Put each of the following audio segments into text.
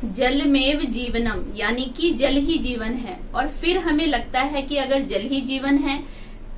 जलमेव जीवनम, यानी कि जल ही जीवन है। और फिर हमें लगता है कि अगर जल ही जीवन है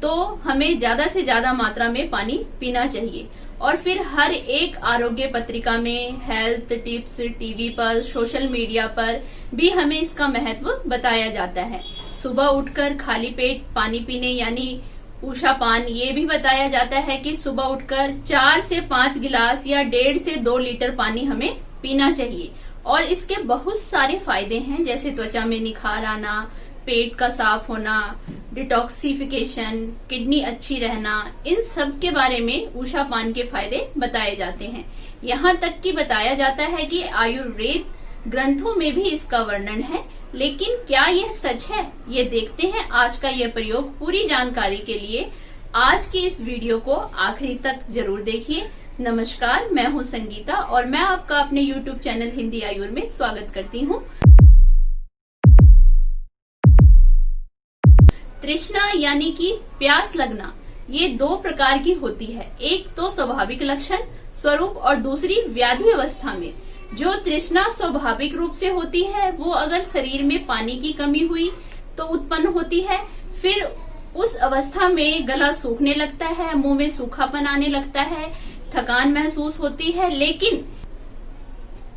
तो हमें ज्यादा से ज्यादा मात्रा में पानी पीना चाहिए। और फिर हर एक आरोग्य पत्रिका में, हेल्थ टिप्स, टीवी पर, सोशल मीडिया पर भी हमें इसका महत्व बताया जाता है। सुबह उठकर खाली पेट पानी पीने यानी ऊषा पान, ये भी बताया जाता है कि सुबह उठकर 4 से 5 गिलास या 1.5 से 2 लीटर पानी हमें पीना चाहिए। और इसके बहुत सारे फायदे हैं, जैसे त्वचा में निखार आना, पेट का साफ होना, डिटॉक्सिफिकेशन, किडनी अच्छी रहना, इन सब के बारे में ऊषा पान के फायदे बताए जाते हैं। यहाँ तक कि बताया जाता है कि आयुर्वेद ग्रंथों में भी इसका वर्णन है। लेकिन क्या यह सच है, ये देखते हैं आज का यह प्रयोग। पूरी जानकारी के लिए आज की इस वीडियो को आखिरी तक जरूर देखिए। नमस्कार, मैं हूं संगीता और मैं आपका अपने YouTube चैनल हिंदी आयुर में स्वागत करती हूं। तृष्णा यानी कि प्यास लगना, ये 2 प्रकार की होती है। एक तो स्वाभाविक लक्षण स्वरूप और दूसरी व्याधि अवस्था में। जो तृष्णा स्वाभाविक रूप से होती है वो अगर शरीर में पानी की कमी हुई तो उत्पन्न होती है। फिर उस अवस्था में गला सूखने लगता है, मुंह में सूखापन आने लगता है, थकान महसूस होती है। लेकिन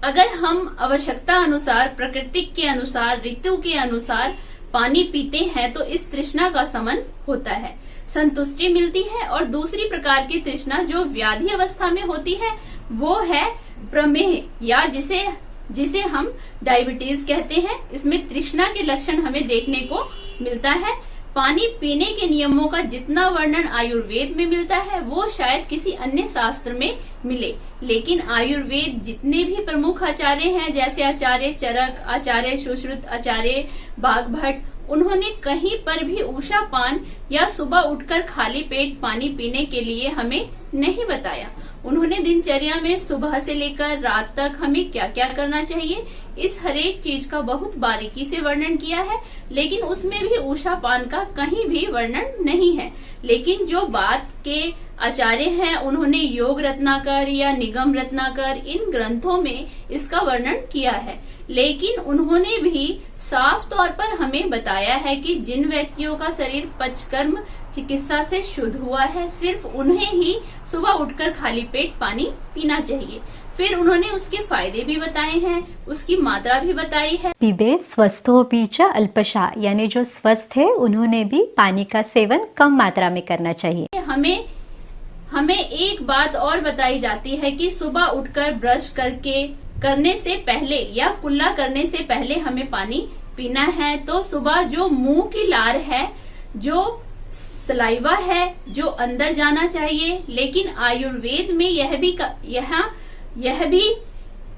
अगर हम आवश्यकता अनुसार, प्रकृति के अनुसार, ऋतु के अनुसार पानी पीते हैं तो इस तृष्णा का शमन होता है, संतुष्टि मिलती है। और दूसरी प्रकार की तृष्णा जो व्याधि अवस्था में होती है वो है प्रमेह, या जिसे हम डायबिटीज कहते हैं। इसमें तृष्णा के लक्षण हमें देखने को मिलता है। पानी पीने के नियमों का जितना वर्णन आयुर्वेद में मिलता है वो शायद किसी अन्य शास्त्र में मिले। लेकिन आयुर्वेद जितने भी प्रमुख आचार्य हैं, जैसे आचार्य चरक, आचार्य सुश्रुत, आचार्य बागभट्ट, उन्होंने कहीं पर भी ऊषा पान या सुबह उठकर खाली पेट पानी पीने के लिए हमें नहीं बताया। उन्होंने दिनचर्या में सुबह से लेकर रात तक हमें क्या क्या करना चाहिए, इस हरेक चीज का बहुत बारीकी से वर्णन किया है। लेकिन उसमें भी ऊषा पान का कहीं भी वर्णन नहीं है। लेकिन जो बात के आचार्य हैं उन्होंने योग रत्नाकर या निगम रत्नाकर इन ग्रंथों में इसका वर्णन किया है। लेकिन उन्होंने भी साफ तौर पर हमें बताया है कि जिन व्यक्तियों का शरीर पंचकर्म चिकित्सा से शुद्ध हुआ है, सिर्फ उन्हें ही सुबह उठकर खाली पेट पानी पीना चाहिए। फिर उन्होंने उसके फायदे भी बताए हैं, उसकी मात्रा भी बताई है। पीबे स्वस्थोपि च अल्पशा, यानी जो स्वस्थ है उन्होंने भी पानी का सेवन कम मात्रा में करना चाहिए। हमें एक बात और बताई जाती है कि सुबह उठकर ब्रश करने से पहले या कुल्ला करने से पहले हमें पानी पीना है। तो सुबह जो मुंह की लार है, जो सलाइवा है, जो अंदर जाना चाहिए। लेकिन आयुर्वेद में यह भी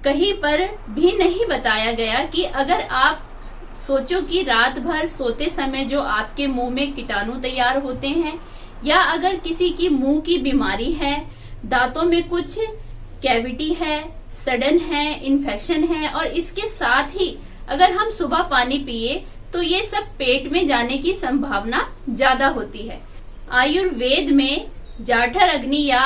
कहीं पर भी नहीं बताया गया कि अगर आप सोचो कि रात भर सोते समय जो आपके मुंह में कीटाणु तैयार होते हैं, या अगर किसी की मुंह की बीमारी है, दांतों में कुछ कैविटी है, सडन है, इन्फेक्शन है, और इसके साथ ही अगर हम सुबह पानी पिए तो ये सब पेट में जाने की संभावना ज्यादा होती है। आयुर्वेद में जाठर अग्नि या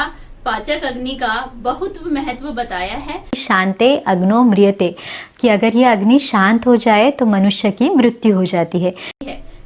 पाचक अग्नि का बहुत महत्व बताया है। शांते अग्नो म्रियते, कि अगर ये अग्नि शांत हो जाए तो मनुष्य की मृत्यु हो जाती है।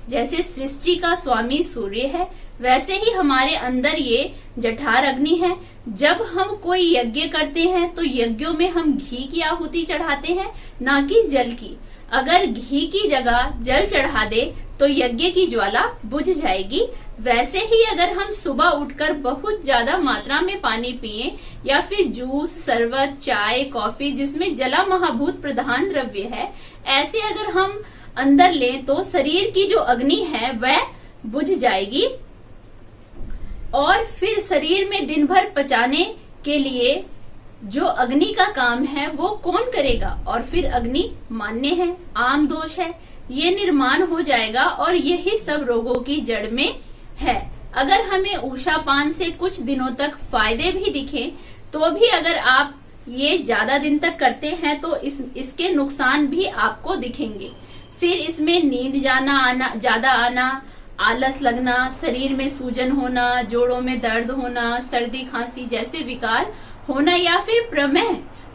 जैसे सृष्टि का स्वामी सूर्य है, वैसे ही हमारे अंदर ये जठार अग्नि है। जब हम कोई यज्ञ करते हैं तो यज्ञों में हम घी की आहुति चढ़ाते हैं, ना कि जल की। अगर घी की जगह जल चढ़ा दे तो यज्ञ की ज्वाला बुझ जाएगी। वैसे ही अगर हम सुबह उठकर बहुत ज्यादा मात्रा में पानी पिए, या फिर जूस, शरबत, चाय, कॉफी जिसमें जला महाभूत प्रधान द्रव्य है, ऐसे अगर हम अंदर लें तो शरीर की जो अग्नि है वह बुझ जाएगी। और फिर शरीर में दिन भर पचाने के लिए जो अग्नि का काम है वो कौन करेगा। और फिर अग्नि मान्य है, आम दोष है, ये निर्माण हो जाएगा और यही सब रोगों की जड़ में है। अगर हमें ऊषा पान से कुछ दिनों तक फायदे भी दिखे तो भी अगर आप ये ज्यादा दिन तक करते हैं तो इसके नुकसान भी आपको दिखेंगे। फिर इसमें नींद ज्यादा आना, आलस लगना, शरीर में सूजन होना, जोड़ों में दर्द होना, सर्दी खांसी जैसे विकार होना, या फिर प्रमेह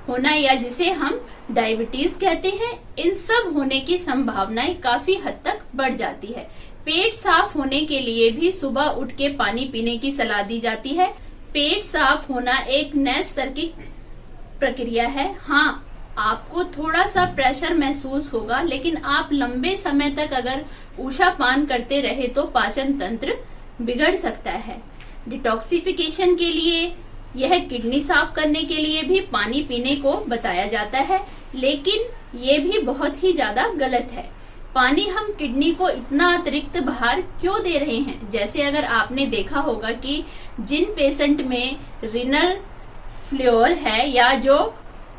होना या जिसे हम डायबिटीज कहते हैं, इन सब होने की संभावनाएं काफी हद तक बढ़ जाती है। पेट साफ होने के लिए भी सुबह उठ के पानी पीने की सलाह दी जाती है। पेट साफ होना एक नैसर्गिक प्रक्रिया है। हाँ, आपको थोड़ा सा प्रेशर महसूस होगा, लेकिन आप लंबे समय तक अगर ऊषा पान करते रहे तो पाचन तंत्र बिगड़ सकता है। डिटॉक्सिफिकेशन के लिए, यह किडनी साफ करने के लिए भी पानी पीने को बताया जाता है, लेकिन ये भी बहुत ही ज्यादा गलत है। पानी हम किडनी को इतना अतिरिक्त भार क्यों दे रहे हैं? जैसे अगर आपने देखा होगा कि जिन पेशेंट में रिनल फ्लोर है या जो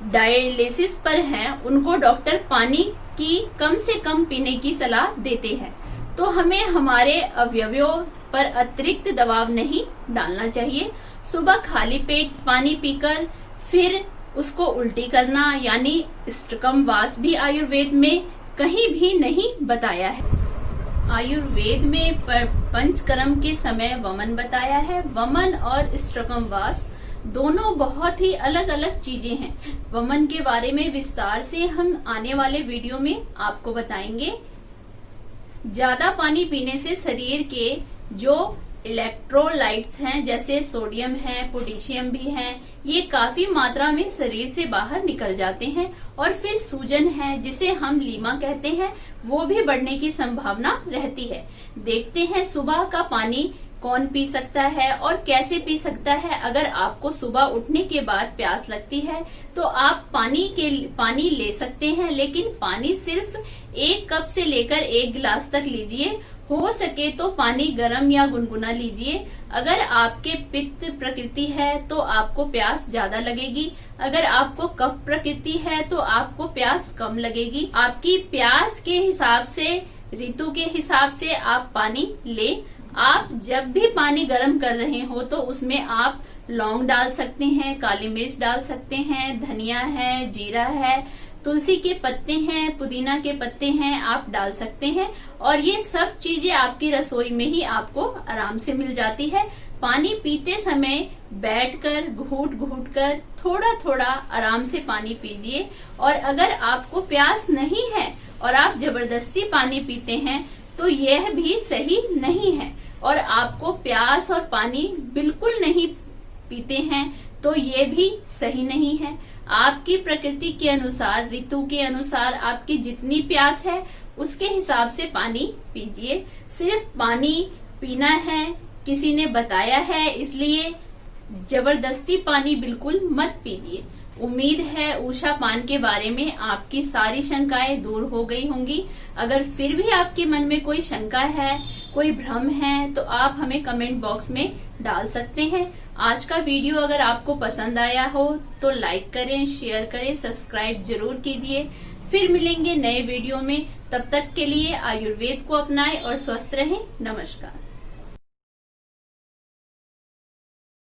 डायलिसिस पर हैं, उनको डॉक्टर पानी की कम से कम पीने की सलाह देते हैं। तो हमें हमारे अवयवों पर अतिरिक्त दबाव नहीं डालना चाहिए। सुबह खाली पेट पानी पीकर फिर उसको उल्टी करना यानी स्टकम वास भी आयुर्वेद में कहीं भी नहीं बताया है। आयुर्वेद में पंचकर्म के समय वमन बताया है। वमन और स्टकम वास दोनों बहुत ही अलग अलग चीजें हैं। वमन के बारे में विस्तार से हम आने वाले वीडियो में आपको बताएंगे। ज्यादा पानी पीने से शरीर के जो इलेक्ट्रोलाइट्स हैं, जैसे सोडियम है, पोटेशियम भी है, ये काफी मात्रा में शरीर से बाहर निकल जाते हैं और फिर सूजन है, जिसे हम लीमा कहते हैं, वो भी बढ़ने की संभावना रहती है। देखते हैं सुबह का पानी कौन पी सकता है और कैसे पी सकता है। अगर आपको सुबह उठने के बाद प्यास लगती है तो आप पानी ले सकते हैं, लेकिन पानी सिर्फ 1 कप से लेकर 1 गिलास तक लीजिए। हो सके तो पानी गर्म या गुनगुना लीजिए। अगर आपके पित्त प्रकृति है तो आपको प्यास ज्यादा लगेगी, अगर आपको कफ प्रकृति है तो आपको प्यास कम लगेगी। आपकी प्यास के हिसाब से, ऋतु के हिसाब से आप पानी ले। आप जब भी पानी गर्म कर रहे हो तो उसमें आप लौंग डाल सकते हैं, काली मिर्च डाल सकते हैं, धनिया है, जीरा है, तुलसी के पत्ते हैं, पुदीना के पत्ते हैं, आप डाल सकते हैं। और ये सब चीजें आपकी रसोई में ही आपको आराम से मिल जाती है। पानी पीते समय बैठकर घूट घूट कर थोड़ा थोड़ा आराम से पानी पीजिए। और अगर आपको प्यास नहीं है और आप जबरदस्ती पानी पीते हैं तो यह भी सही नहीं है। और आपको प्यास और पानी बिल्कुल नहीं पीते हैं तो ये भी सही नहीं है। आपकी प्रकृति के अनुसार, ऋतु के अनुसार आपकी जितनी प्यास है उसके हिसाब से पानी पीजिए। सिर्फ पानी पीना है, किसी ने बताया है इसलिए जबरदस्ती पानी बिल्कुल मत पीजिए। उम्मीद है ऊषा पान के बारे में आपकी सारी शंकाएं दूर हो गई होंगी। अगर फिर भी आपके मन में कोई शंका है, कोई भ्रम है, तो आप हमें कमेंट बॉक्स में डाल सकते हैं। आज का वीडियो अगर आपको पसंद आया हो तो लाइक करें, शेयर करें, सब्सक्राइब जरूर कीजिए। फिर मिलेंगे नए वीडियो में। तब तक के लिए आयुर्वेद को अपनाएं और स्वस्थ रहें। नमस्कार।